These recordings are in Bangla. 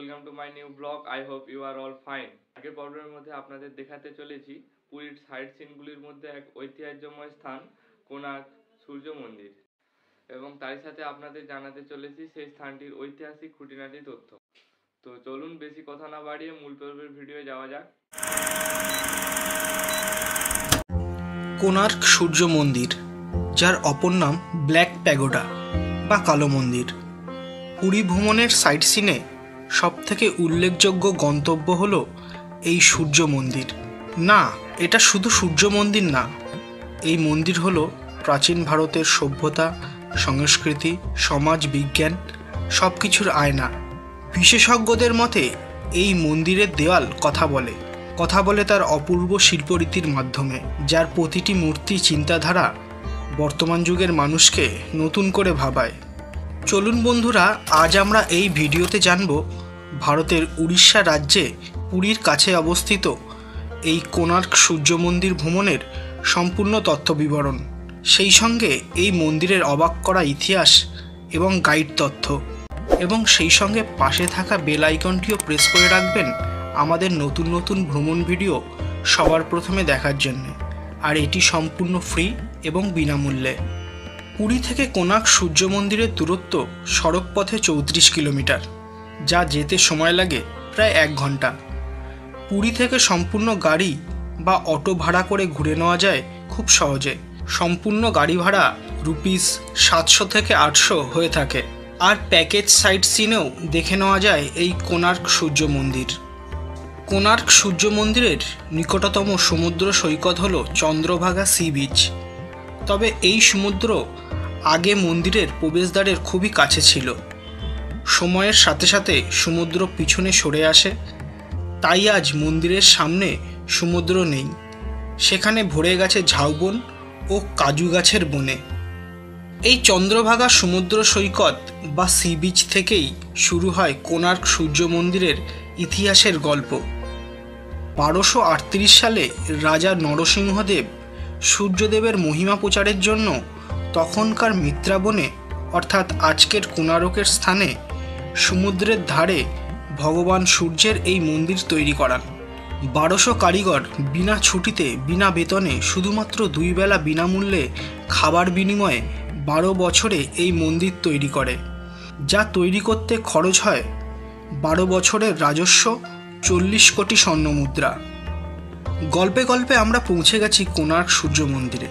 Welcome to my new blog. I hope you are all fine. আগের পর্বের মধ্যে আপনাদের দেখাতে চলেছি পুরীর সাইট সিনগুলির মধ্যে এক ঐতিহ্যময় স্থান কোণার্ক সূর্য মন্দির, এবং তার সাথে আপনাদের জানাতে চলেছি সেই স্থানটির ঐতিহাসিক খুঁটিনাটি তথ্য। তো চলুন বেশি কথা না বাড়িয়ে মূল পর্বের ভিডিও যাওয়া যাক। কোণার্ক সূর্য মন্দির, যার অপর নাম ব্ল্যাক প্যাগোডা বা কালো মন্দির। পুরী ভ্রমণের সাইট সিনে সবথেকে উল্লেখযোগ্য গন্তব্য হলো এই সূর্য মন্দির। না, এটা শুধু সূর্য মন্দির না, এই মন্দির হলো প্রাচীন ভারতের সভ্যতা, সংস্কৃতি, সমাজ বিজ্ঞান সব কিছুর আয়না। বিশেষজ্ঞদের মতে এই মন্দিরের দেওয়াল কথা বলে তার অপূর্ব শিল্পরীতির মাধ্যমে, যার প্রতিটি মূর্তি চিন্তাধারা বর্তমান যুগের মানুষকে নতুন করে ভাবায়। চলুন বন্ধুরা, আজ আমরা এই ভিডিওতে জানব ভারতের উড়িষ্যা রাজ্যে পুরীর কাছে অবস্থিত এই কোণার্ক সূর্য মন্দির ভ্রমণের সম্পূর্ণ তথ্য বিবরণ, সেই সঙ্গে এই মন্দিরের অবাক করা ইতিহাস এবং গাইড তথ্য, এবং সেই সঙ্গে পাশে থাকা বেল আইকনটিও প্রেস করে রাখবেন আমাদের নতুন নতুন ভ্রমণ ভিডিও সবার প্রথমে দেখার জন্য। আর এটি সম্পূর্ণ ফ্রি এবং বিনামূল্যে। পুরী থেকে কোণার্ক সূর্য মন্দিরের দূরত্ব সড়ক পথে 34 কিলোমিটার, যা যেতে সময় লাগে প্রায় 1 ঘন্টা। পুরী থেকে সম্পূর্ণ গাড়ি বা অটো ভাড়া করে ঘুরে নেওয়া যায় খুব সহজে। সম্পূর্ণ গাড়ি ভাড়া ₹700 থেকে 800 হয়ে থাকে। আর প্যাকেজ সাইট সিনেও দেখে নেওয়া যায় এই কোণার্ক সূর্য মন্দির। কোণার্ক সূর্য মন্দিরের নিকটতম সমুদ্র সৈকত হল চন্দ্রভাগা সি বিচ। তবে এই সমুদ্র আগে মন্দিরের প্রবেশদ্বারের খুবই কাছে ছিল। সময়ের সাথে সাথে সমুদ্র পিছনে সরে আসে, তাই আজ মন্দিরের সামনে সমুদ্র নেই, সেখানে ভরে গেছে ঝাউবন ও কাজু গাছের বনে। এই চন্দ্রভাগা সমুদ্র সৈকত বা সি বিচ থেকেই শুরু হয় কোণার্ক সূর্য মন্দিরের ইতিহাসের গল্প। 1238 সালে রাজা নরসিংহদেব সূর্যদেবের মহিমা প্রচারের জন্য তখনকার মিত্রাবনে, অর্থাৎ আজকের কোণার্কের স্থানে সমুদ্রের ধারে ভগবান সূর্যের এই মন্দির তৈরি করান। 1200 কারিগর বিনা ছুটিতে, বিনা বেতনে, শুধুমাত্র 2 বেলা বিনামূল্যে খাবার বিনিময়ে 12 বছরে এই মন্দির তৈরি করে, যা তৈরি করতে খরচ হয় 12 বছরের রাজস্ব 40 কোটি স্বর্ণমুদ্রা। গল্পে গল্পে আমরা পৌঁছে গেছি কোণার্ক সূর্য মন্দিরে।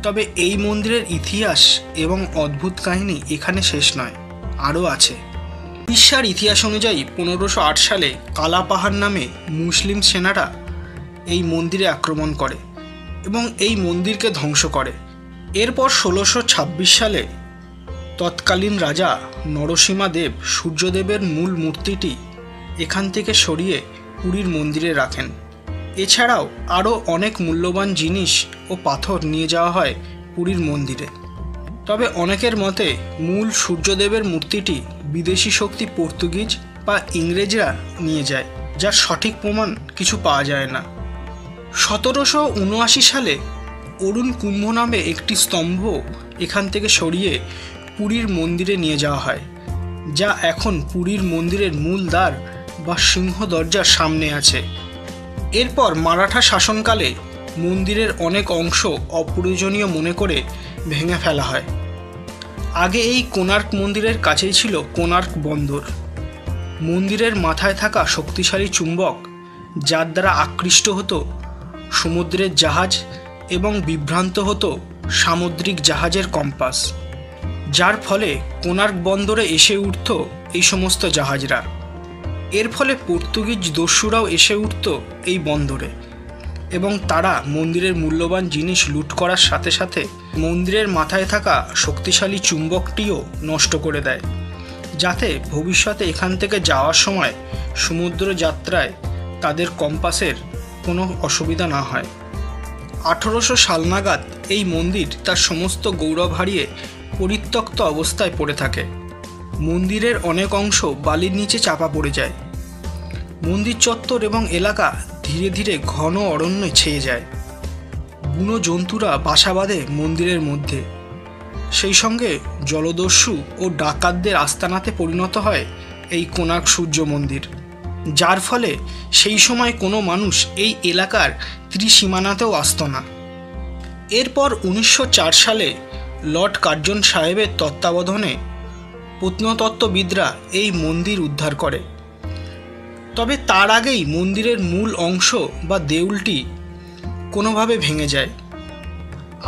তবে এই মন্দিরের ইতিহাস এবং অদ্ভুত কাহিনী এখানে শেষ নয়, আরও আছে। উড়িষ্যার ইতিহাস অনুযায়ী 1508 সালে কালা পাহাড় নামে মুসলিম সেনারা এই মন্দিরে আক্রমণ করে এবং এই মন্দিরকে ধ্বংস করে। এরপর 1626 সালে তৎকালীন রাজা নরসিমা দেব সূর্যদেবের মূল মূর্তিটি এখান থেকে সরিয়ে পুরীর মন্দিরে রাখেন। এছাড়াও আরও অনেক মূল্যবান জিনিস ও পাথর নিয়ে যাওয়া হয় পুরীর মন্দিরে। তবে অনেকের মতে মূল সূর্যদেবের মূর্তিটি বিদেশি শক্তি পর্তুগিজ বা ইংরেজরা নিয়ে যায়, যার সঠিক প্রমাণ কিছু পাওয়া যায় না। 1779 সালে অরুণ কুম্ভ নামে একটি স্তম্ভ এখান থেকে সরিয়ে পুরীর মন্দিরে নিয়ে যাওয়া হয়, যা এখন পুরীর মন্দিরের মূল দ্বার বা সিংহ দরজার সামনে আছে। এরপর মারাঠা শাসনকালে মন্দিরের অনেক অংশ অপ্রয়োজনীয় মনে করে ভেঙে ফেলা হয়। আগে এই কোণার্ক মন্দিরের কাছেই ছিল কোণার্ক বন্দর। মন্দিরের মাথায় থাকা শক্তিশালী চুম্বক, যার দ্বারা আকৃষ্ট হতো সমুদ্রের জাহাজ এবং বিভ্রান্ত হতো সামুদ্রিক জাহাজের কম্পাস, যার ফলে কোণার্ক বন্দরে এসে উঠত এই সমস্ত জাহাজরা। এর ফলে পর্তুগিজ দস্যুরাও এসে উঠত এই বন্দরে এবং তারা মন্দিরের মূল্যবান জিনিস লুট করার সাথে সাথে মন্দিরের মাথায় থাকা শক্তিশালী চুম্বকটিও নষ্ট করে দেয়, যাতে ভবিষ্যতে এখান থেকে যাওয়ার সময় সমুদ্র যাত্রায় তাদের কম্পাসের কোনো অসুবিধা না হয়। 1800 সাল নাগাদ এই মন্দির তার সমস্ত গৌরব হারিয়ে পরিত্যক্ত অবস্থায় পড়ে থাকে। মন্দিরের অনেক অংশ বালির নিচে চাপা পড়ে যায়। মন্দির চত্বর এবং এলাকা ধীরে ধীরে ঘন অরণ্যে ছেয়ে যায়। বুনো জন্তুরা বাসা বাঁধে মন্দিরের মধ্যে। সেই সঙ্গে জলদস্যু ও ডাকাতদের আস্তানাতে পরিণত হয় এই কোণার্ক সূর্য মন্দির, যার ফলে সেই সময় কোনো মানুষ এই এলাকার ত্রিসীমানাতেও আসত না। এরপর 1904 সালে লর্ড কার্জন সাহেবের তত্ত্বাবধানে প্রত্নতত্ত্ববিদরা এই মন্দির উদ্ধার করে। তবে তার আগেই মন্দিরের মূল অংশ বা দেউলটি কোনোভাবে ভেঙে যায়।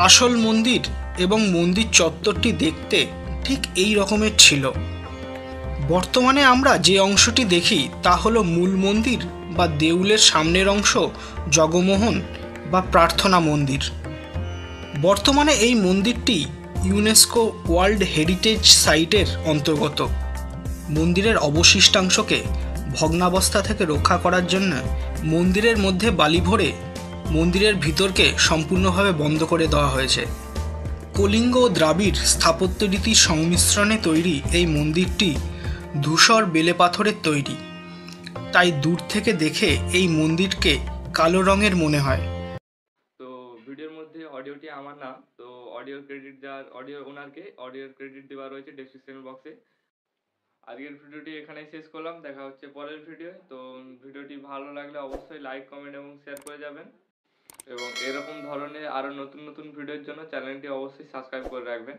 আসল মন্দির এবং মন্দির চত্বরটি দেখতে ঠিক এই রকমের ছিল। বর্তমানে আমরা যে অংশটি দেখি তা হলো মূল মন্দির বা দেউলের সামনের অংশ জগমোহন বা প্রার্থনা মন্দির। বর্তমানে এই মন্দিরটি ইউনেস্কো ওয়ার্ল্ড হেরিটেজ সাইটের অন্তর্গত। মন্দিরের অবশিষ্টাংশকে ভগ্নাবস্থা থেকে রক্ষা করার জন্য মন্দিরের মধ্যে বালি ভরে মন্দিরের ভিতরকে সম্পূর্ণভাবে বন্ধ করে দেওয়া হয়েছে। কলিঙ্গ ও দ্রাবিড় স্থাপত্য রীতির সংমিশ্রণে তৈরি এই মন্দিরটি ধূসর বেলে পাথরের তৈরি, তাই দূর থেকে দেখে এই মন্দিরকে কালো রঙের মনে হয়। তো ভিডিওর মধ্যে অডিওটি আমার না, তো অডিওর ক্রেডিট দেওয়া রয়েছে ডেসক্রিপশন বক্সে। আজকের ভিডিওটি এখানেই শেষ করলাম, দেখা হচ্ছে পরের ভিডিও। তো ভিডিওটি ভালো লাগলে অবশ্যই লাইক, কমেন্ট এবং শেয়ার করে যাবেন, এবং এরকম ধরনের আরও নতুন নতুন ভিডিওর জন্য চ্যানেলটি অবশ্যই সাবস্ক্রাইব করে রাখবেন।